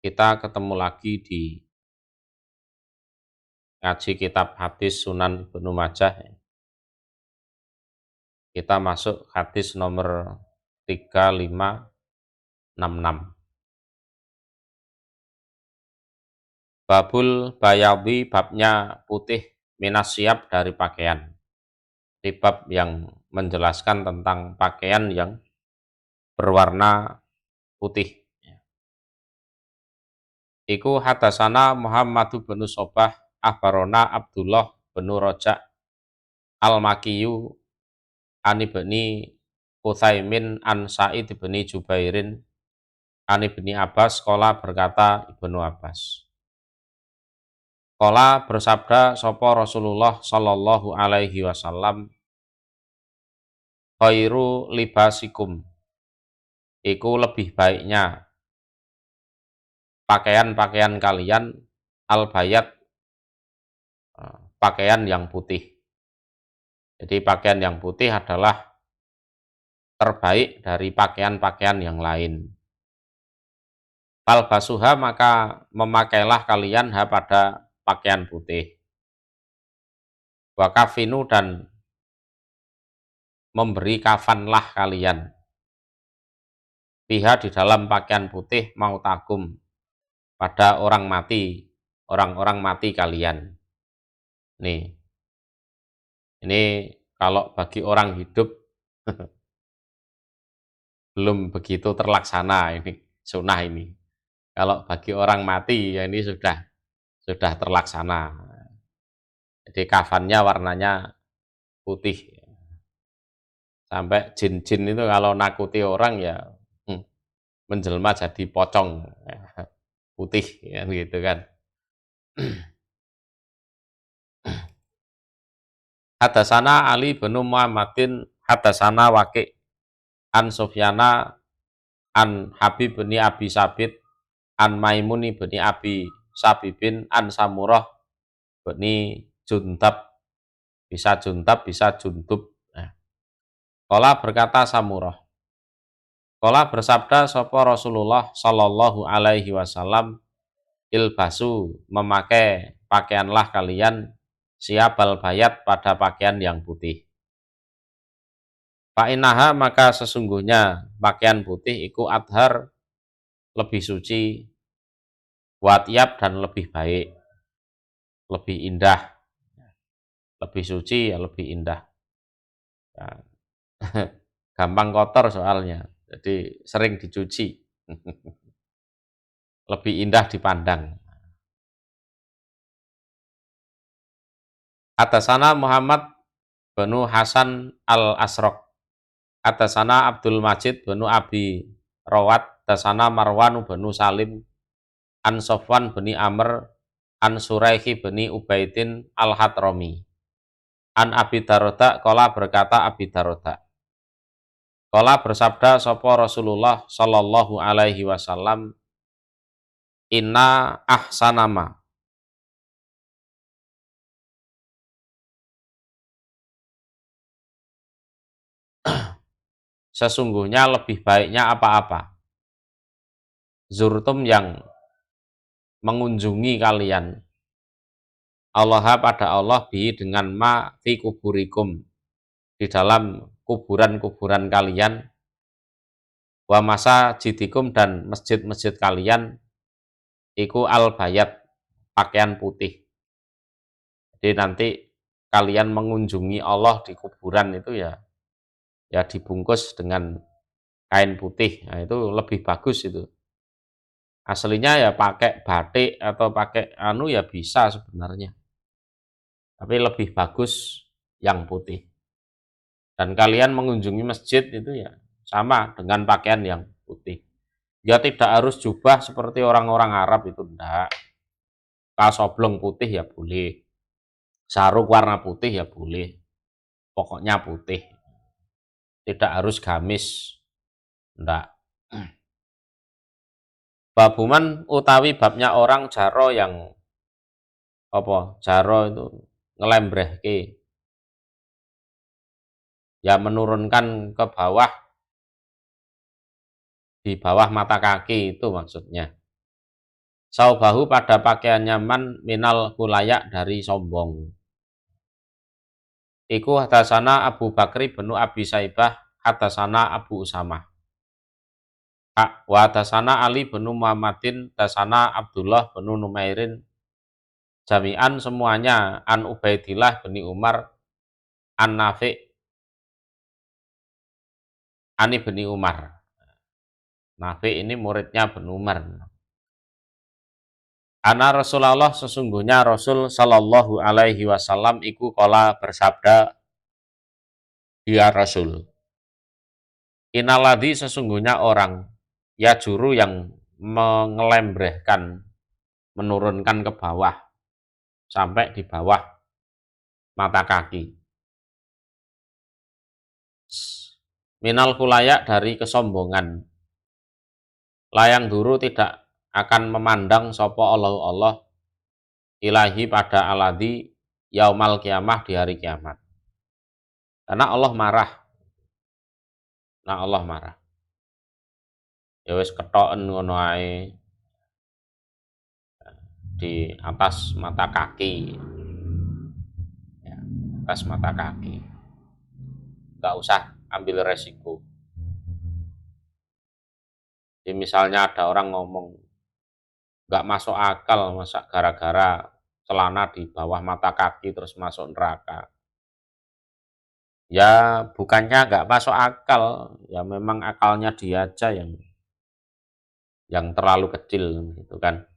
Kita ketemu lagi di ngaji kitab hadis Sunan Ibnu Majah. Kita masuk hadis nomor 3566. Babul bayadhi, babnya putih, minas siap dari pakaian. Di bab yang menjelaskan tentang pakaian yang berwarna putih. Iku hadasana Muhammadu bin Sobah akhbarona Abdullah bin Rojak al-Makiyu ani bani Utsaimin an Sa'id bin Jubairin ani bani Abbas qala berkata Ibnu Abbas. Qala bersabda sapa Rasulullah sallallahu alaihi wasallam, khairu libasikum, iku lebih baiknya pakaian-pakaian kalian al-bayat, pakaian yang putih. Jadi pakaian yang putih adalah terbaik dari pakaian-pakaian yang lain. Falbasuha, maka memakailah kalian pada pakaian putih. Wakafinu, dan memberi kafanlah kalian. Fiha, di dalam pakaian putih, mautakum, pada orang mati, orang-orang mati kalian. Ini kalau bagi orang hidup belum begitu terlaksana ini sunnah ini. Kalau bagi orang mati ya ini sudah terlaksana. Jadi kafannya warnanya putih. Sampai jin-jin itu kalau nakuti orang ya menjelma jadi pocong putih ya, gitu kan. Hadasana Ali bin Muhammadin hadasana Waqi an Sufyana an Habib bin Abi Sabit an Maimuni bin Abi Sabibin an Samurah bin Juntab, bisa Juntab bisa Juntub. Qala berkata Samurah, qala bersabda sapa Rasulullah sallallahu alaihi wasallam, ilbasu, memakai pakaianlah kalian siabal bayat, pada pakaian yang putih. Fa'inaha, maka sesungguhnya pakaian putih iku adhar, lebih suci, watiab, dan lebih baik, lebih indah. Lebih suci ya lebih indah. Ya. Gampang kotor soalnya, jadi sering dicuci. Lebih indah dipandang. Atasana Muhammad banu Hasan al-Asraq, atasana Abdul Majid banu Abi Rawat, atasana Marwan banu Salim an Sofwan bani Amr an Suraihi bani Ubaidin al-Hadrami an Abi Darda, qala berkata Abi Darda, qala bersabda sapa Rasulullah sallallahu alaihi wasallam, inna ahsanama, sesungguhnya lebih baiknya apa-apa, zurtum, yang mengunjungi kalian, Allah, pada Allah, bi, dengan ma fi kuburikum, di dalam kuburan-kuburan kalian, wa masa jidikum, dan masjid-masjid kalian, iku al bayat, pakaian putih. Jadi nanti kalian mengunjungi Allah di kuburan itu ya dibungkus dengan kain putih. Nah, itu lebih bagus itu. Aslinya ya pakai batik atau pakai ya bisa sebenarnya. Tapi lebih bagus yang putih. Dan kalian mengunjungi masjid itu ya sama dengan pakaian yang putih. Ya tidak harus jubah seperti orang-orang Arab, itu enggak. Kasoblong putih ya boleh. Sarung warna putih ya boleh. Pokoknya putih. Tidak harus gamis. Enggak. Babuman utawi babnya orang jaro yang jaro itu ngelembrehke, ya menurunkan ke bawah, di bawah mata kaki, itu maksudnya. saubahu pada pakaian nyaman minal kulayak dari sombong. Iku hadasana Abu Bakri bin Abi Saibah hadasana Abu Usamah. Wa hadasana Ali bin Muhammadin hadasana Abdullah bin Numairin jami'an semuanya an Ubaidillah bin Umar an Nafi' ani bin Umar. Nafi' ini muridnya bin Umar. Ana Rasulullah sesungguhnya Rasul Sallallahu Alaihi Wasallam iku kola bersabda, ya Rasul. Inaladi sesungguhnya orang ya juru yang mengelembrehkan, menurunkan ke bawah sampai di bawah mata kaki. Minal kulayak dari kesombongan. Layang duru tidak akan memandang sopo Allah ilahi pada aladi yaumal kiamah di hari kiamat. Karena Allah marah. Nah Allah marah. Ya wis ketoken ngono ae di atas mata kaki. Ya, atas mata kaki. Enggak usah ambil resiko. Jadi misalnya ada orang ngomong enggak masuk akal masa gara-gara celana di bawah mata kaki terus masuk neraka. Ya bukannya nggak masuk akal, ya memang akalnya dia aja yang terlalu kecil gitu kan.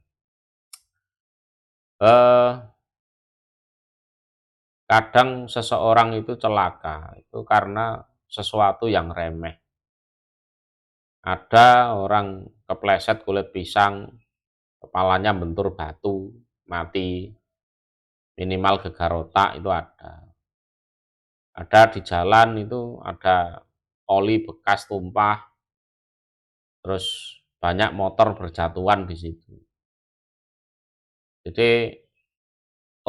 Kadang seseorang itu celaka itu karena sesuatu yang remeh. Ada orang kepleset kulit pisang, kepalanya bentur batu, mati, minimal gegar otak itu ada. Ada di jalan itu ada oli bekas tumpah, terus banyak motor berjatuhan di situ. Jadi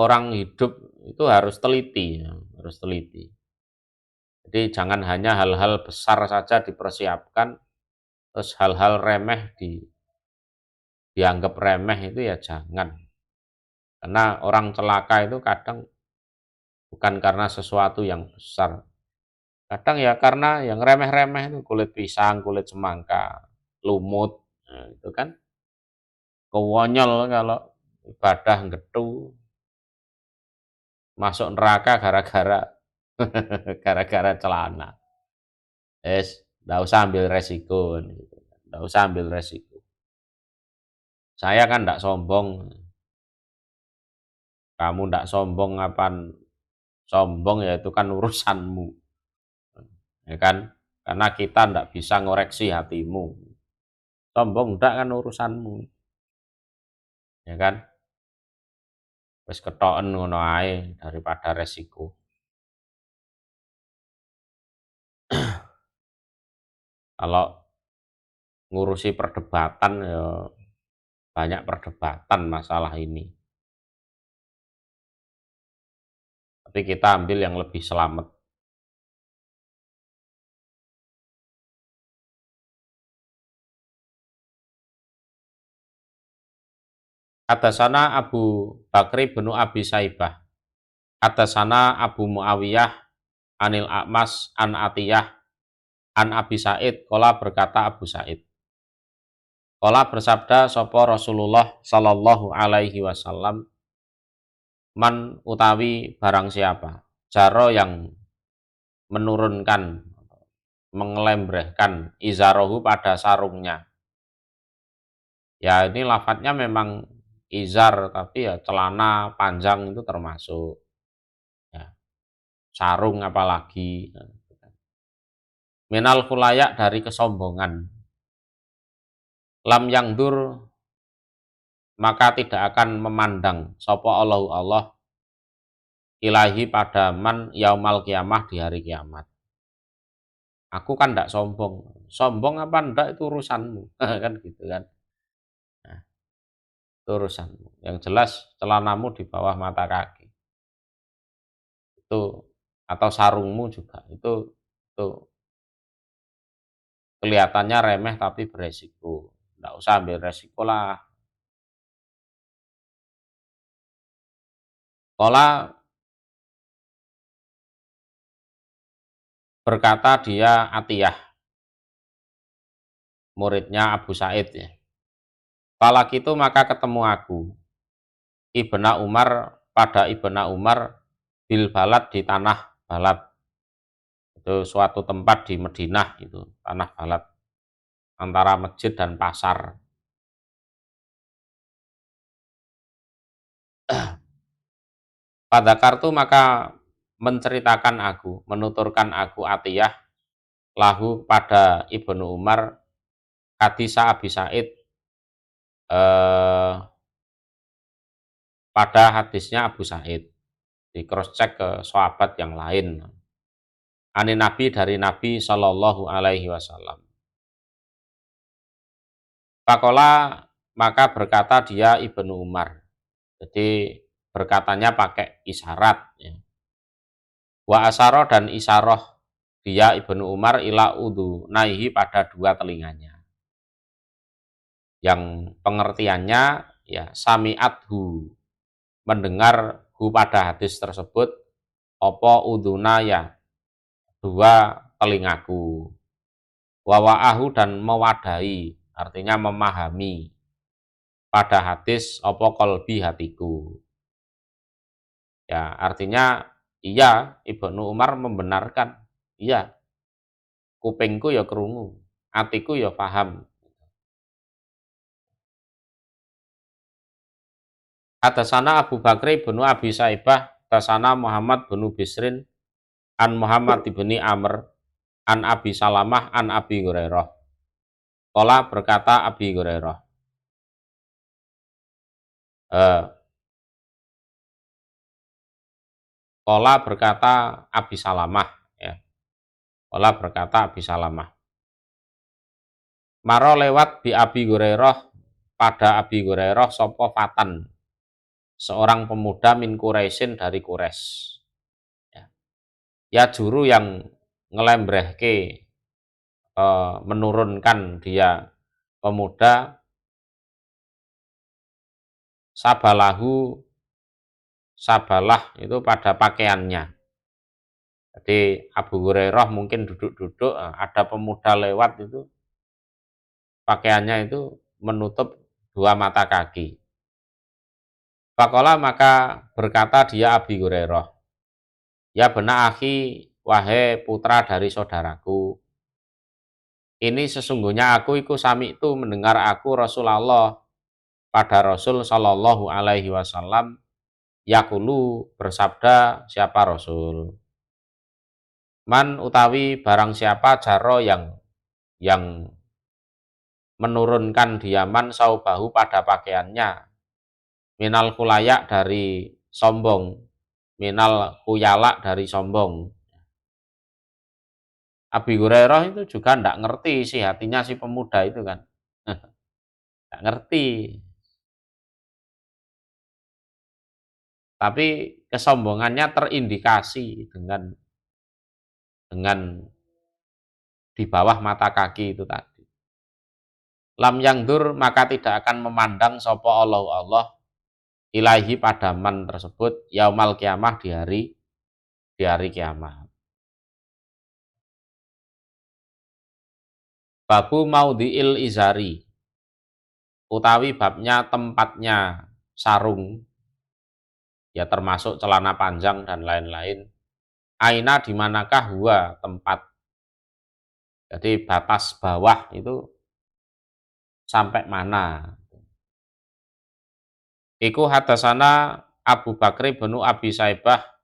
orang hidup itu harus teliti, ya, harus teliti. Jadi jangan hanya hal-hal besar saja dipersiapkan, terus hal-hal remeh dianggap remeh itu ya jangan. Karena orang celaka itu kadang bukan karena sesuatu yang besar. Kadang ya karena yang remeh-remeh itu kulit pisang, kulit semangka, lumut, nah, itu kan kewonyol kalau ibadah getu masuk neraka gara-gara gara-gara celana. Nggak usah ambil resiko, nggak usah ambil resiko. Saya kan nggak sombong, kamu nggak sombong apa sombong ya itu kan urusanmu, ya kan? Karena kita nggak bisa ngoreksi hatimu. Sombong ndak kan urusanmu, ya kan? Wis ketoken ngono ae daripada resiko. Kalau ngurusi perdebatan ya banyak perdebatan masalah ini. Tapi kita ambil yang lebih selamat. Hadasana Abu Bakri bin Abi Saibah. Hadasana Abu Muawiyah Anil A'mas an Atiyah an Abi Said qala berkata Abu Said. Qala bersabda sapa Rasulullah sallallahu alaihi wasallam man utawi barang siapa jaro yang menurunkan mengelembrehkan izarohu pada sarungnya. Ya ini lafadznya memang izar tapi ya celana panjang itu termasuk. Ya, sarung apalagi. Minal khulayak dari kesombongan. Lam yang dur maka tidak akan memandang sapa Allah ilahi pada man yaumal kiamah di hari kiamat. Aku kan ndak sombong. Sombong apa ndak itu urusanmu. Kan gitu kan. Nah, itu urusanmu. Yang jelas celanamu di bawah mata kaki. Itu atau sarungmu juga itu kelihatannya remeh tapi beresiko. Nggak usah ambil resiko lah. Qala berkata dia Atiyah, muridnya Abu Said ya. Falak itu maka ketemu aku, Ibna Umar pada Ibna Umar bil balad di tanah balad. Itu suatu tempat di Madinah itu, tanah balad antara masjid dan pasar. Pada kartu maka menceritakan aku, menuturkan aku Atiyah lahu pada Ibnu Umar hadisa Abi Said eh, pada hadisnya Abu Said, di cross check ke sahabat yang lain. Ani Nabi dari Nabi Shallallahu Alaihi Wasallam. Pakola maka berkata dia Ibnu Umar. Jadi berkatanya pakai isyarat. Ya. Wa asaro dan isaroh dia Ibnu Umar ila udu naihi pada dua telinganya. Yang pengertiannya ya sami'athu, mendengar hu pada hadis tersebut, opo uduna ya dua telingaku, wawa'ahu dan mewadahi, artinya memahami pada hadis opo kolbi hatiku. Ya artinya iya Ibnu Umar membenarkan, iya kupingku ya kerungu, hatiku ya paham. Hadasana Abu Bakri bin Abi Saibah, hadasana Muhammad bin Bisrin, an Muhammad bin Amr, an Abi Salamah, an Abi Hurairah. Qala berkata Abi Hurairah. Qala berkata Abi Salamah. Ya. Qala berkata Abi Salamah. Maro lewat bi Abi Hurairah pada Abi Hurairah sopo fatan. Seorang pemuda min Quraisyin dari Quraisy. Ya. Ya juru yang ngelembrehke, menurunkan dia pemuda sabalahu, sabalah itu pada pakaiannya. Jadi Abu Hurairah mungkin duduk-duduk, ada pemuda lewat itu pakaiannya itu menutup dua mata kaki. Fakola maka berkata dia Abi Hurairah, ya benar akhi, wahai putra dari saudaraku, ini sesungguhnya aku iku sami itu mendengar aku Rasulullah pada Rasul Shallallahu Alaihi Wasallam yakulu bersabda siapa Rasul. Man utawi barang siapa jaro yang menurunkan diaman saubahu pada pakaiannya, minal kulayak dari sombong, minal kuyalak dari sombong. Abi Hurairah itu juga tidak ngerti sih hatinya si pemuda itu kan. Tidak ngerti. Tapi kesombongannya terindikasi dengan di bawah mata kaki itu tadi. Lam yang dur maka tidak akan memandang sopo Allah ilahi pada man tersebut yaumal kiamah di hari kiamat. Babu maudhi'il izari, utawi babnya tempatnya sarung, ya termasuk celana panjang dan lain-lain. Aina di manakah huwa tempat. Jadi batas bawah itu sampai mana. Iku hadasana Abu Bakri bin Abi Saibah,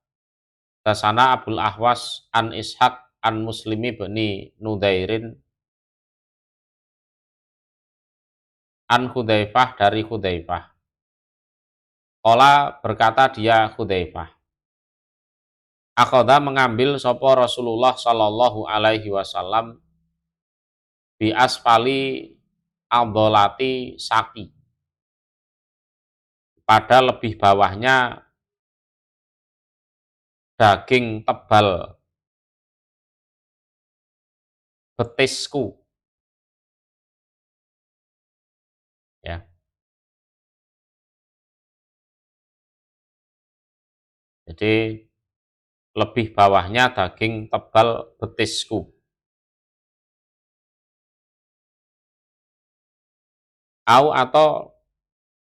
hadasana Abul Ahwas an Ishaq an Muslimi bin Nudairin, an Hudzaifah dari Hudzaifah. Qala berkata dia Hudzaifah. Akhoda mengambil sopo Rasulullah Shallallahu Alaihi Wasallam bi asfali adolati saki, pada lebih bawahnya daging tebal betisku, ya. Jadi lebih bawahnya daging tebal betisku. Atau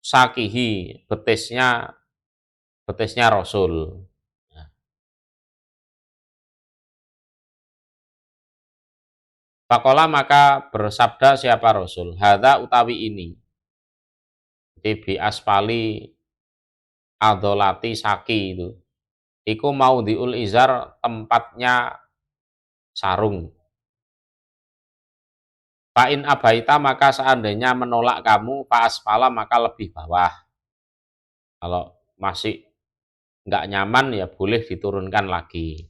sakihi, betisnya Rasul. Pakola maka bersabda siapa Rasul, hadza utawi ini. Jadi bi aspali adolati saki itu. Iku mau diul izar, tempatnya sarung. Fa'in abaita maka seandainya menolak kamu, fa'asfala maka lebih bawah. Kalau masih nggak nyaman ya boleh diturunkan lagi.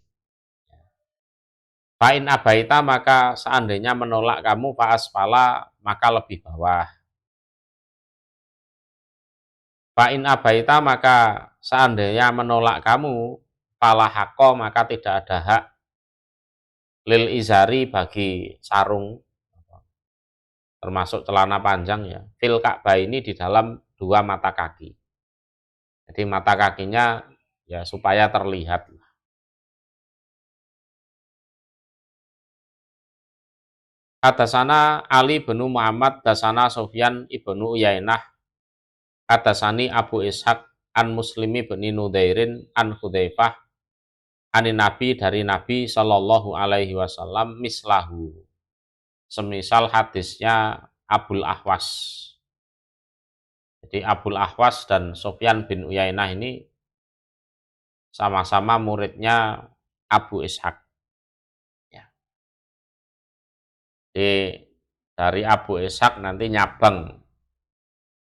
Fa'in abaita maka seandainya menolak kamu, fa'asfala maka lebih bawah. Fa'in abaita maka seandainya menolak kamu, falahako maka tidak ada hak lil izari bagi sarung, termasuk celana panjang ya, fil ka'bah ini di dalam dua mata kaki. Jadi mata kakinya ya supaya terlihat. Hadasana Ali bin Muhammad, dasana Sufyan ibnu Uyainah, hadasani Abu Ishaq an Muslimi bin Nudairin an Hudzaifah anin Nabi dari Nabi Shallallahu alaihi wasallam mislahu. Semisal hadisnya Abul Ahwas. Jadi Abul Ahwas dan Sufyan bin Uyainah ini sama-sama muridnya Abu Ishaq. Ya. Jadi dari Abu Ishaq nanti nyabang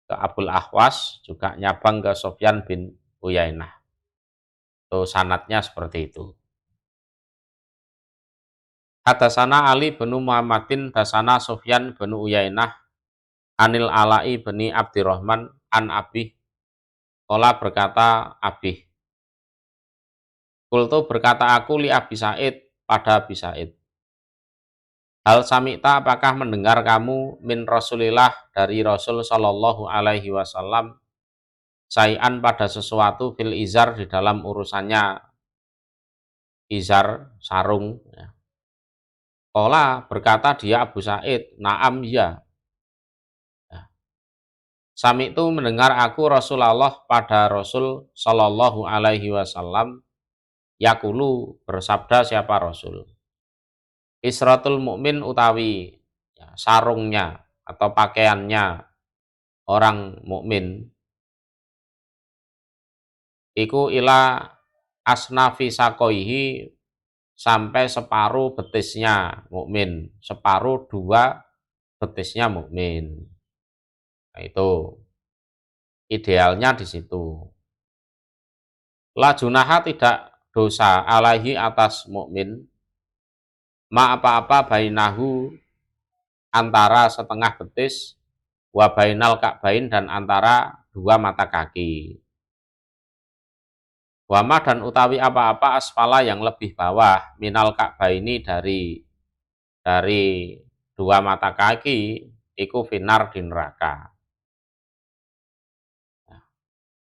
ke Abul Ahwas, juga nyabang ke Sufyan bin Uyainah. Itu sanadnya seperti itu. Hadasana Ali bin Muhammadin, dasana Sufyan bin Uyainah, anil Ala'i bin Abdirrahman, an Abih, Kola berkata Abih. Kultu berkata aku li Abi Said pada Abi Said. Hal samikta apakah mendengar kamu min Rasulillah dari Rasul Shallallahu alaihi wasallam sayan pada sesuatu fil izar di dalam urusannya izar sarung ya. Kola berkata dia Abu Said, naam ya. Sami itu mendengar aku Rasulullah pada Rasul Shallallahu alaihi wasallam yakulu bersabda siapa Rasul. Isratul mukmin utawi ya, sarungnya atau pakaiannya orang mukmin iku ila asnafi sakoihi sampai separuh betisnya mukmin, separuh dua betisnya mukmin. Nah, itu idealnya di situ. La junaha tidak dosa alaihi atas mukmin ma apa-apa bainahu antara setengah betis wa bainal ka'bain dan antara dua mata kaki. Wama dan utawi apa-apa asfala yang lebih bawah minal ka'bah ini dari dua mata kaki iku finar di neraka.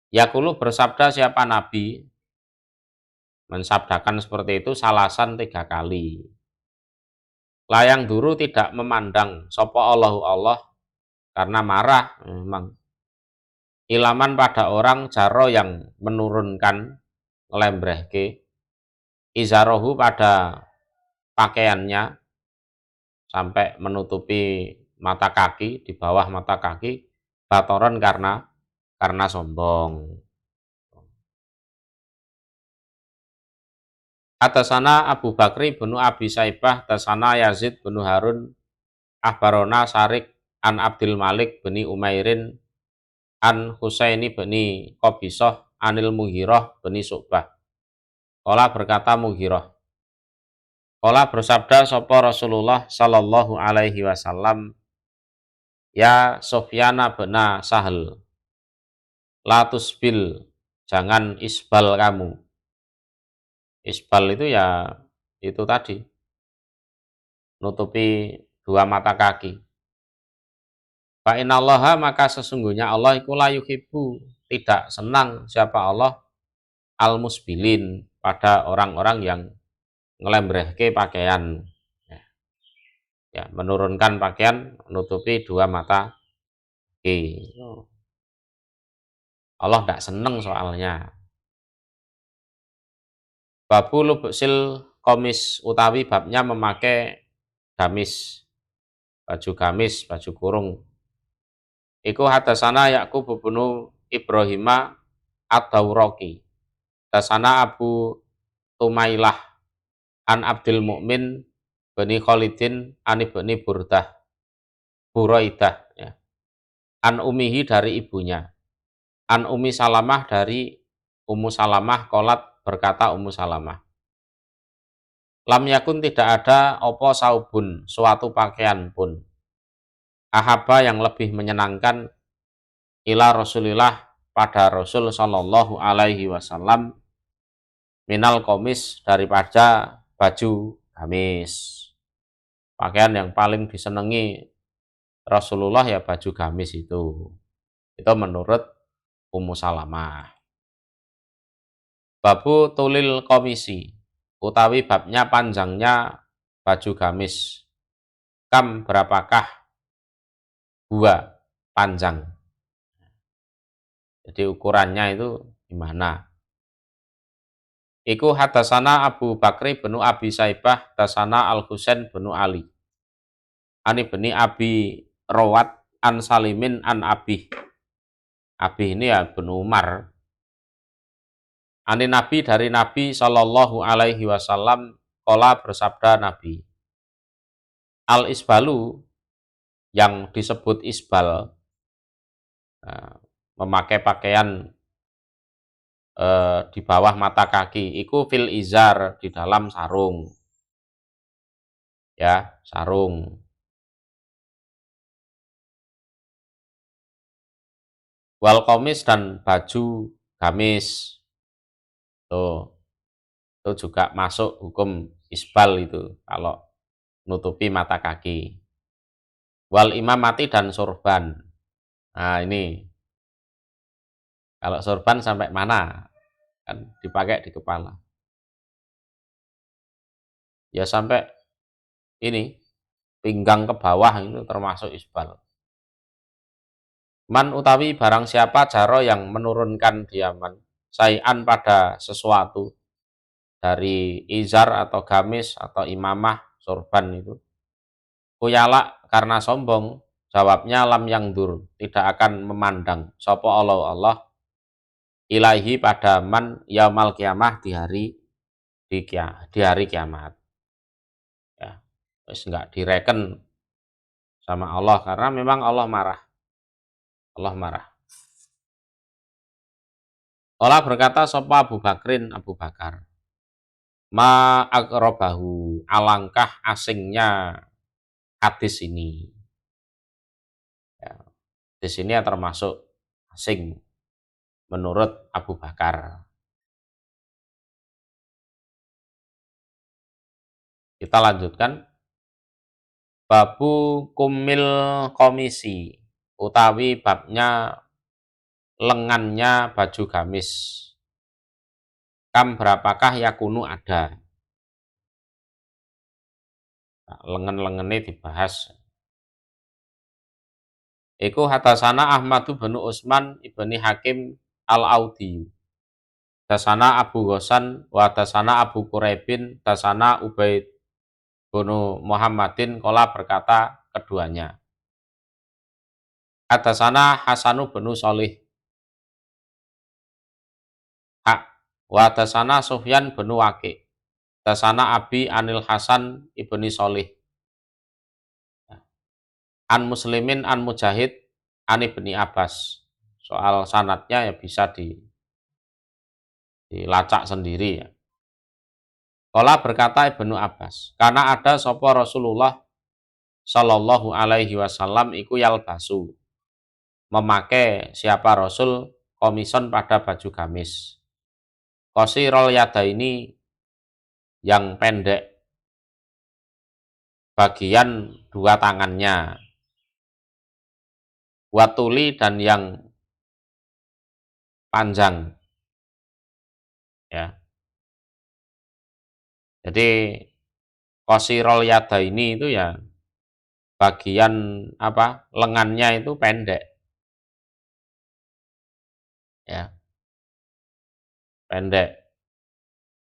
Yakulu bersabda siapa Nabi mensabdakan seperti itu salasan 3 kali. Layang duru tidak memandang sopo Allahu Allah karena marah memang. Ilaman pada orang jaro yang menurunkan ngelembrehke izarohu pada pakaiannya sampai menutupi mata kaki, di bawah mata kaki, batoron karena sombong. Atasana Abu Bakri bin Abi Saibah, atasana Yazid bin Harun, Ahbarona Sarik an Abdul Malik bin Umairin, an Husaini bin Qobisoh, anil Mughirah bin Syu'bah. Qala berkata Mughirah. Qala bersabda sapa Rasulullah sallallahu alaihi wasallam, ya Sufyana bin Sahal, la tusbil, jangan isbal kamu. Isbal itu ya itu tadi, nutupi dua mata kaki. Fa innallaha maka sesungguhnya Allah iku la yuhibbu, tidak senang siapa Allah al-musbilin, pada orang-orang yang ngelembrehke pakaian. Ya, menurunkan pakaian menutupi dua mata kaki. Allah tidak seneng soalnya. Babu lubsil komis, utawi babnya memakai gamis, baju gamis, baju kurung. Iku hadasana Ya'qub bin Ibrahima ad-Dawraqi. Hadasana Abu Tumailah an Abdul Mukmin bani Khalidin an ibni Buraidah, ya. An umihi, dari ibunya. An Umi Salamah, dari Ummu Salamah, kolat, berkata Ummu Salamah. Lam yakun, tidak ada opo saubun, suatu pakaian pun. Ahaba, yang lebih menyenangkan, ila Rasulillah, pada Rasul sallallahu alaihi wasallam, minal komis, daripada baju gamis. Pakaian yang paling disenangi Rasulullah ya baju gamis itu. Itu menurut Ummu Salamah. Babu tulil komisi, utawi babnya panjangnya baju gamis. Kam, berapakah gua panjang. Jadi ukurannya itu gimana? Iku hadasana Abu Bakri bin Abi Saibah, hadasana Al-Husain bin Ali. Ani beni Abi Rawat an Salimin an Abi. Abi ini ya bin Umar. Ani Nabi, dari Nabi Shallallahu alaihi wasallam, qala, bersabda Nabi. Al isbalu, yang disebut isbal, memakai pakaian di bawah mata kaki, iku fil izar, di dalam sarung. Ya, sarung. Wal komis, dan baju gamis. Tuh, itu juga masuk hukum isbal itu, kalau nutupi mata kaki. Wal imamati, dan sorban. Nah, ini kalau sorban sampai mana? Kan dipakai di kepala. Ya sampai ini, pinggang ke bawah, itu termasuk isbal. Man, utawi barang siapa, jaro, yang menurunkan diaman, sayan, pada sesuatu, dari izar atau gamis atau imamah, sorban itu. Kuyala, karena sombong, jawabnya lam yang dur, tidak akan memandang sopo Allah ilahi, pada man yaumal kiamah, di hari kiamat. Ya, terus enggak direken sama Allah, karena memang Allah marah. Allah marah. Allah berkata sopo Abu Bakrin, Abu Bakar. Ma akrabahu, alangkah asingnya hadis ini. Ya, hadis ini termasuk asing menurut Abu Bakar. Kita lanjutkan. Babu kumil komisi, utawi babnya lengannya baju gamis. Kam, berapakah yakunu ada. Nah, lengan-lengannya dibahas. Iku hadasana Ahmadu bin Utsman ibni Hakim al-Audi. Hadasana Abu Ghassan wa hadasana Abu Quraibin, hadasana Ubaid bin Muhammadin, qala, berkata keduanya. Hadasana Hasanu bin Sholih. Wa hadasana Sufyan bin Waqi. Hadasana Abi Anil Hasan ibni Sholih. An Muslimin an Mujahid an Ibni Abbas. Soal sanatnya ya bisa dilacak sendiri ya. Qala, berkata Ibnu Abbas, karena ada sapa Rasulullah sallallahu alaihi wasallam iku yalbasu, memakai siapa Rasul, komison, pada baju gamis. Qasirul yada, ini yang pendek bagian dua tangannya. Watuli, dan yang panjang ya. Jadi qasirul yadaini itu ya bagian apa? Lengannya itu pendek, ya, pendek.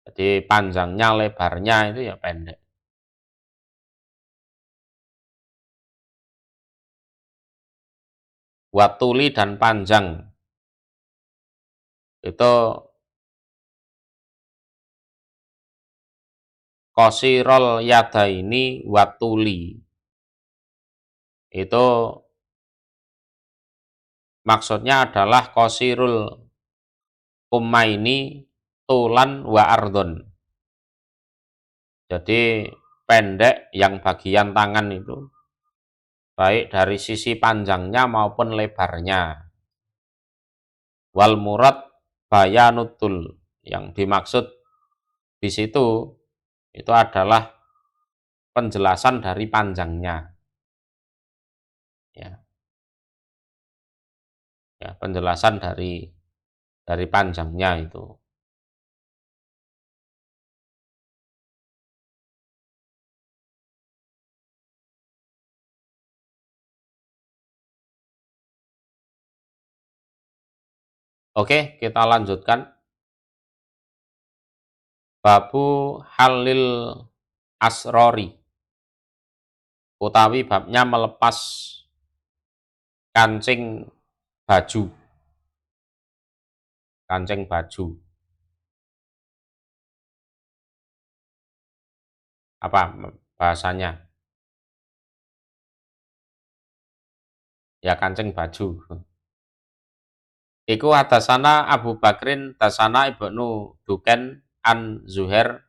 Jadi panjangnya, lebarnya itu ya pendek. Watuli dan panjang itu qasirul yadaini watuli. Itu maksudnya adalah qasirul ummaini tulan wa ardon. Jadi pendek yang bagian tangan itu baik dari sisi panjangnya maupun lebarnya. Wal murad bayanutul, yang dimaksud di situ itu adalah penjelasan dari panjangnya, ya, ya, penjelasan dari panjangnya itu. Oke, kita lanjutkan. Babu halil asrori, utawi babnya melepas kancing baju, kancing baju. Apa bahasanya? Ya, kancing baju. Iku hadasana Abu Bakrin dasana Ibnu Duken an Zuhair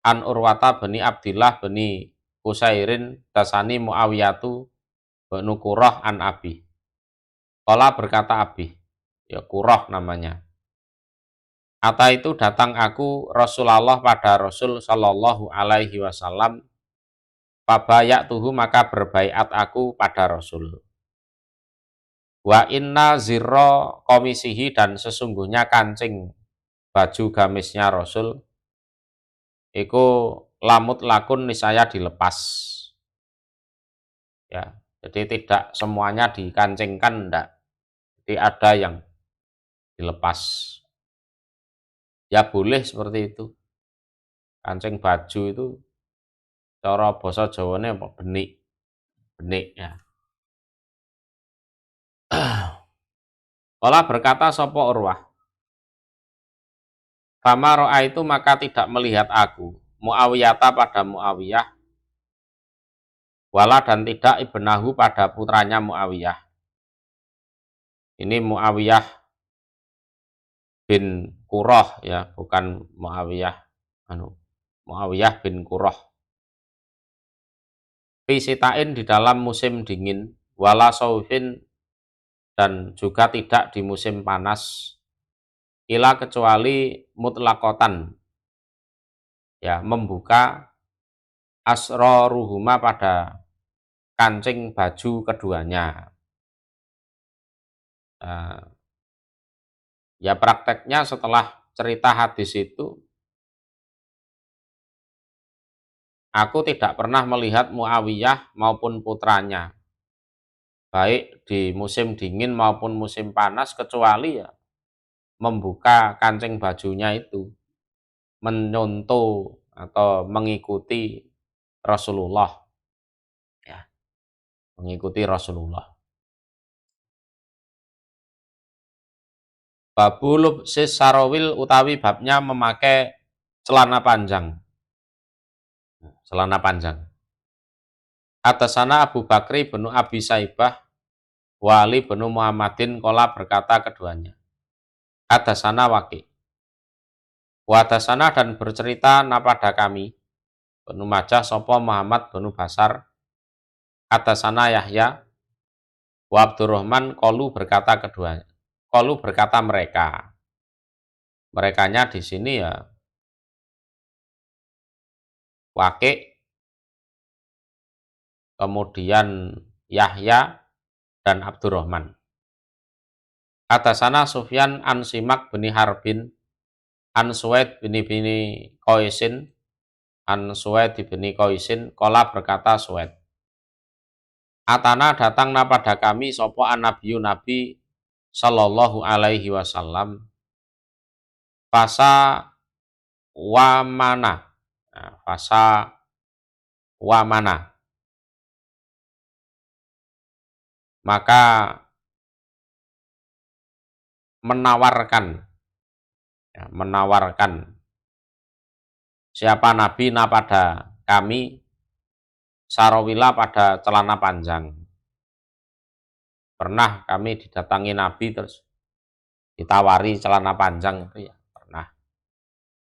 an Urwata bani Abdillah bani Kusairin dasani Muawiyatu bani Qurrah an Abi. Kala berkata Abi, ya Qurrah namanya. Ata itu datang aku Rasulullah pada Rasul Shallallahu Alaihi Wasallam. Pabayak tuhu maka berbaiat aku pada Rasul. Wa inna zirro komisihi, dan sesungguhnya kancing baju gamisnya Rasul iku lamut lakun nisaya dilepas, ya. Jadi tidak semuanya dikancingkan, enggak. Jadi ada yang dilepas, ya boleh seperti itu. Kancing baju itu cara basa Jawane apa, benik, benik, ya. Kala berkata sapa Urwah, fama ro'a itu maka tidak melihat aku Muawiyata pada Muawiyah, wala dan tidak ibnahu pada putranya Muawiyah. Ini Muawiyah bin Qurrah, ya, bukan Muawiyah Muawiyah bin Qurrah. Fisitain di dalam musim dingin, wala saufin dan juga tidak di musim panas, ila kecuali mutlakotan, ya, membuka asroruhuma pada kancing baju keduanya. Ya, prakteknya setelah cerita hadis itu, aku tidak pernah melihat Muawiyah maupun putranya, baik di musim dingin maupun musim panas, kecuali ya membuka kancing bajunya itu, menyontoh atau mengikuti Rasulullah, ya, mengikuti Rasulullah. Babul sarawil utawi babnya memakai celana panjang. Celana panjang. Atasana Abu Bakri bin Abi Saibah Wali bin Muhammadin kola berkata keduanya. Atasana Waki. Wadasana dan bercerita napada kami Benu Majah sopo Muhammad bin Basar. Atasana Yahya wa Abdurrahman kolu berkata keduanya. Kolu berkata mereka. Merekanya di sini ya Waki, kemudian Yahya dan Abdurrahman. Atasana Sufyan an Simak bin Harbin An Suwaid bini Qaisin, An Suwaid bini Qaisin, qala berkata Suwaid, Atana datang pada kami sopo an nabiyu nabi sallallahu alaihi wasallam, fasa wa mana. Nah, fasa wa mana, maka menawarkan, ya, menawarkan siapa nabi pada kami, sarawila pada celana panjang. Pernah kami didatangi nabi terus ditawari celana panjang itu ya pernah.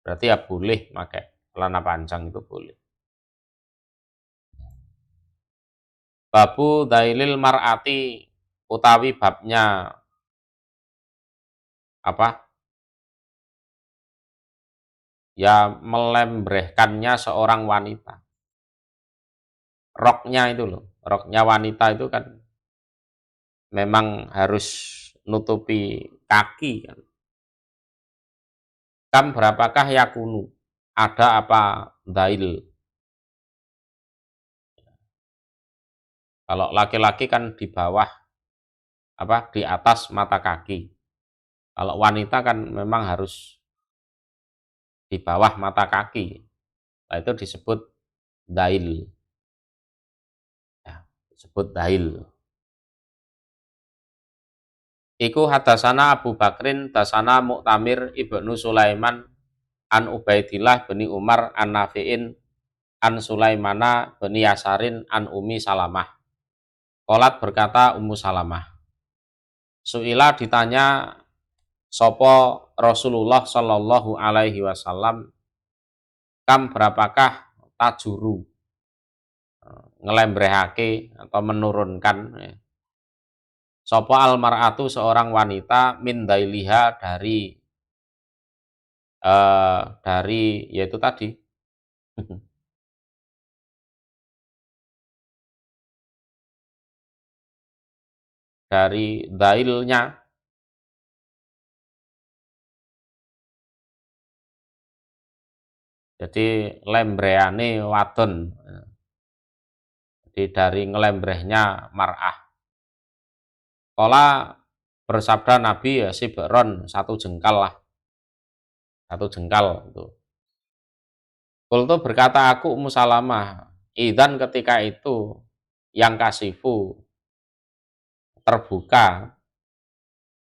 Berarti ya boleh pakai celana panjang, itu boleh. Babu dailil mar'ati, utawi babnya apa? Ya melembrehkannya seorang wanita. Roknya itu loh, roknya wanita itu kan memang harus nutupi kaki kan. Kam berapakah yakunu? Ada apa dail? Kalau laki-laki kan di bawah, apa di atas mata kaki. Kalau wanita kan memang harus di bawah mata kaki. Nah, itu disebut dail. Ya, disebut dail. Iku hadasana Abu Bakrin dasana Mu'tamir ibnu Sulaiman an Ubaidillah bin Umar an Nafi'in an Sulaimana bin Yasarin an Umi Salamah. Qolat berkata Ummu Salamah, Su'ila ditanya sopo Rasulullah Shallallahu alaihi wasallam, kam berapakah tajuru, ngelembrehake atau menurunkan, ya. Sopo almar'atu seorang wanita min dailiha dari yaitu tadi dari dailnya, jadi lembreane wadon, jadi dari ngelembrehnya mar'ah. Kala bersabda Nabi, ya sibron, satu jengkal lah, satu jengkal itu. Kultu berkata aku Ummu Salamah, idan ketika itu yang kasifu terbuka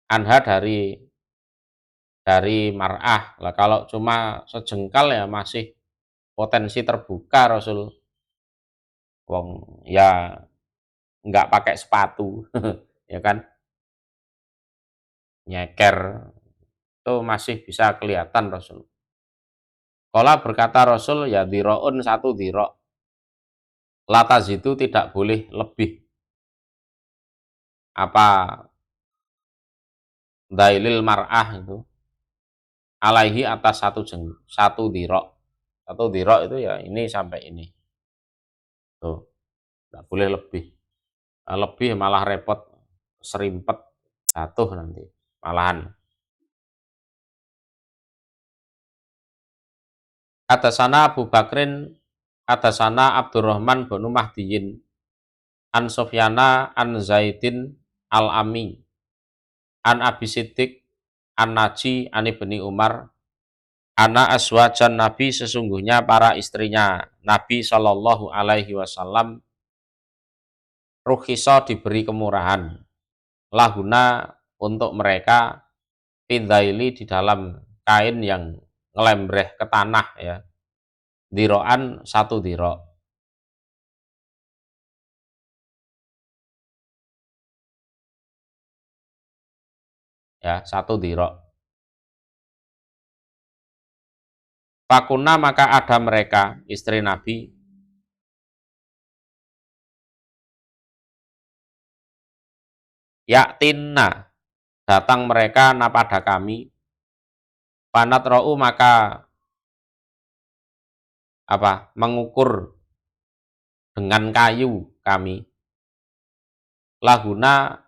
anha dari mar'ah. Lah kalau cuma sejengkal ya masih potensi terbuka Rasul. Wong ya nggak pakai sepatu, ya kan, nyeker itu masih bisa kelihatan Rasul. Kala berkata Rasul, ya diroun, satu dirok, lataz itu tidak boleh lebih apa dailil mar'ah itu alaihi atas satu dirok itu ya ini sampai ini tuh, tidak boleh lebih. Lebih malah repot, serimpet, jatuh nanti malahan. Kata sana Abu Bakrin, kata sana Abdurrahman bin Mahdiyin, an Sofyana an Zaidin al-Ami, an Abi Siddiq an Naji an Ibni Umar, ana aswajan Nabi, sesungguhnya para istrinya Nabi Shallallahu alaihi wasallam, rukhisa diberi kemurahan, lahuna untuk mereka, pindaili di dalam kain yang ngelembreh ke tanah, ya, diroan, satu dirok, ya, satu dirok. Fakuna maka ada mereka istri Nabi, yaktinna datang mereka pada kami, panat ro'u maka apa mengukur dengan kayu kami, lahuna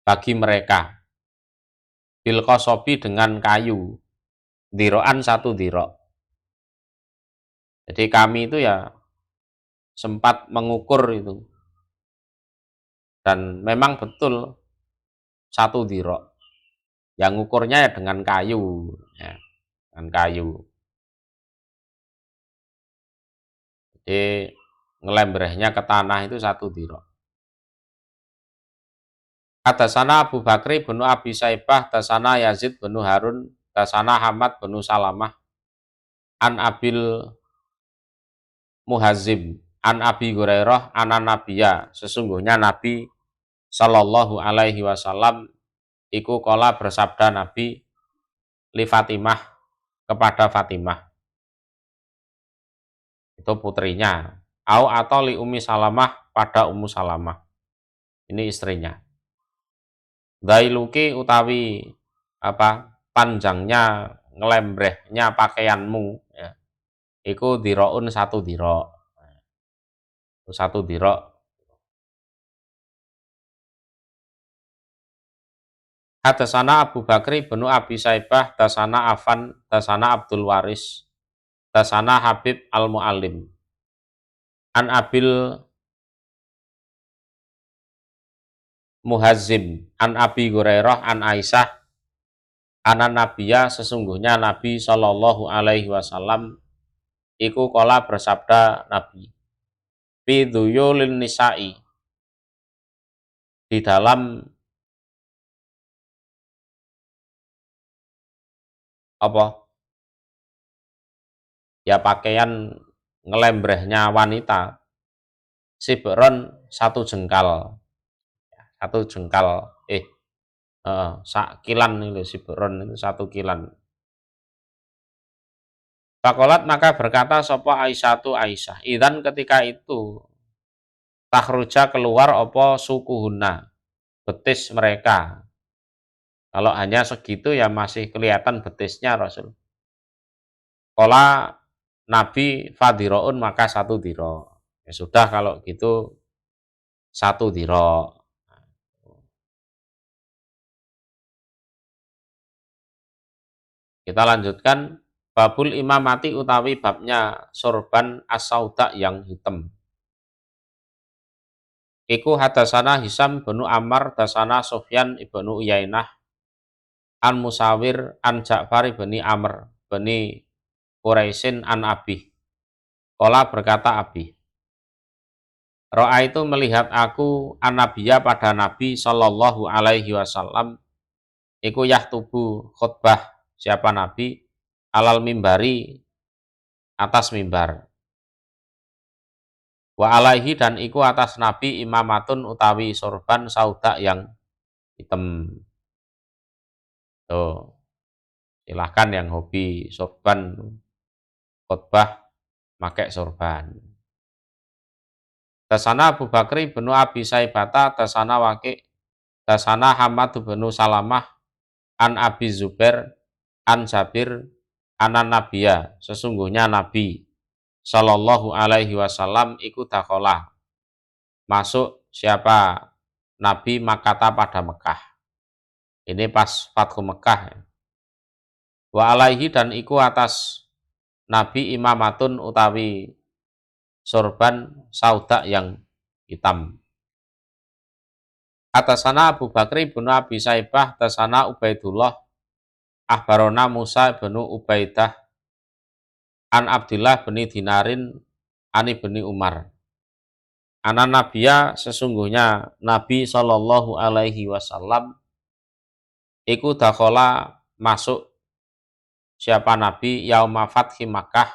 bagi mereka, bil kosobi dengan kayu, diroan 1 dirok. Jadi kami itu ya sempat mengukur itu, dan memang betul 1 dirok. Yang ngukurnya ya dengan kayu, ya, dengan kayu. Jadi ngelembrehnya ke tanah itu 1 dirok. Hadasana Abu Bakri bin Abi Saibah, Hadasana Yazid bin Harun, Hadasana Hamad bin Salamah, An Abil Muhazim, An Abi Hurairah, Anan Nabiya, sesungguhnya Nabi Sallallahu Alaihi Wasallam iku kola bersabda Nabi li Fatimah, kepada Fatimah, itu putrinya, au atau li Ummi Salamah, pada Ummu Salamah, ini istrinya. Dailuki utawi apa panjangnya ngelembrehnya pakaianmu, ya, iku diroun 1 dirok. 1 dirok. Hadasana Abu Bakri bin Abi Saibah, Hadasana Affan, Hadasana Abdul Waris, Hadasana Habib Al-Mu'allim, An Abil Muhazzim, An Abi Hurairah, An Aisyah, Anan Nabiya, sesungguhnya Nabi Shallallahu Alaihi Wasallam iku kola bersabda Nabi, Biduyulin nisa'i, di dalam apa ya pakaian ngelembrehnya wanita, sibron 1 jengkal, 1 jengkal, sakilan itu sibron itu 1 kilan. Fakolat maka berkata sopo Aisyatu Aisyah, idan ketika itu takhruja keluar opo sukuhuna, betis mereka. Kalau hanya segitu ya masih kelihatan betisnya Rasul. Kola Nabi fadiroun maka 1 dirok. Ya sudah kalau gitu 1 dirok. Kita lanjutkan babul imamati utawi babnya sorban as-sauda yang hitam. Iku hadasana Hisam bin Ammar, hadasana Sufyan ibnu Uyainah, an Musawir, an Ja'far bin Amr bin Quraisyin, an Abi. Kola berkata Abi, Ro'a itu melihat aku an Nabiya pada Nabi Sallallahu Alaihi Wasallam, iku yahtubu khutbah siapa Nabi alal mimbari, atas mimbar. Wa alaihi, dan iku atas Nabi imamatun utawi sorban sauda yang hitam. Tuh, silahkan yang hobi sorban khutbah pakai sorban. Tasana Abu Bakri bin Abi Saibata, tasana Waqi', tasana Hamad bin Salamah, an Abi Zubair, an Jabir, anan Nabiya, sesungguhnya Nabi Sallallahu Alaihi Wasallam iku dakhola, masuk siapa Nabi Makata pada Mekah. Ini pas Fathu Mekah. Wa alaihi, dan iku atas Nabi imamatun utawi sorban sauda yang hitam. Atasana Abu Bakri bin Abi Saibah, atasana Ubaidullah, ahbarona Musa bin Ubaidah, an Abdillah bin Dinarin, ani bin Umar. Anan Nabiya, sesungguhnya Nabi Shallallahu Alaihi Wasallam iku dakhola, masuk siapa Nabi yauma fathi Makkah,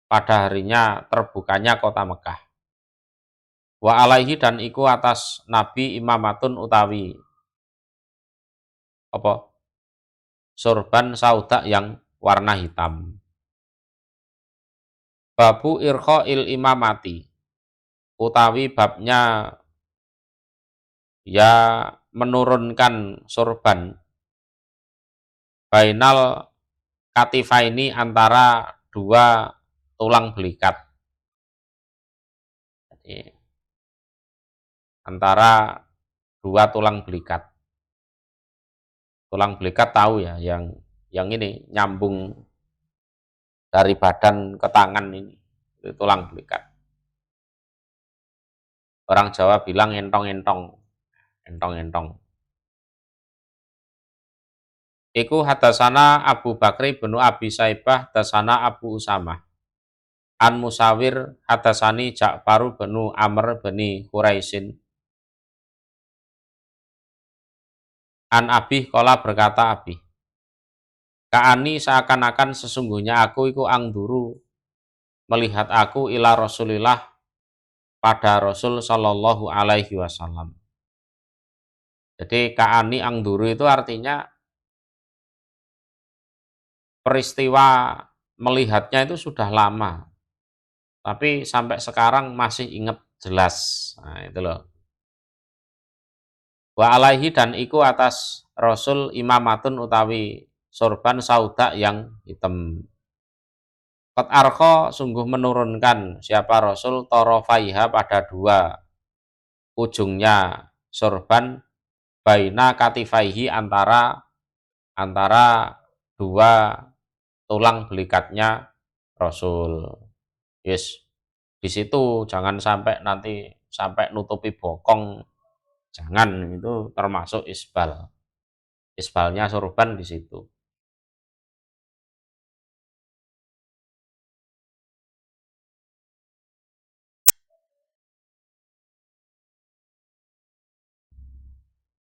pada harinya terbukanya kota Mekah. Wa alaihi, dan iku atas Nabi imamatun utawi apa sorban sauda yang warna hitam. Babu irkha'il imamati, utawi babnya ya menurunkan sorban bainal katifaini, antara 2 tulang belikat. Jadi, antara 2 tulang belikat. Tulang belikat tahu ya, yang yang ini nyambung dari badan ke tangan ini, itu tulang belikat. Orang Jawa bilang entong-entong, entong-entong. Iku hadasana Abu Bakri bin Abi Saibah, hadasana Abu Usamah. An Musawir hadasani Ja'faru bin Amr bin Quraisyin. An Abi kola berkata Abi. Ka'ani seakan-akan sesungguhnya aku iku angduru melihat aku ila Rasulillah pada Rasul Shallallahu Alaihi Wasallam. Jadi ka'ani angduru itu artinya peristiwa melihatnya itu sudah lama, tapi sampai sekarang masih ingat jelas. Nah, itu loh. Wa alaihi dan iku atas Rasul imamatun utawi sorban sauda yang hitam. Qad arqa sungguh menurunkan siapa Rasul torofaiha pada dua ujungnya sorban baina katifaihi antara dua tulang belikatnya Rasul. Yes, di situ jangan sampai nanti sampai nutupi bokong, jangan, itu termasuk isbal. Isbalnya sorban di situ.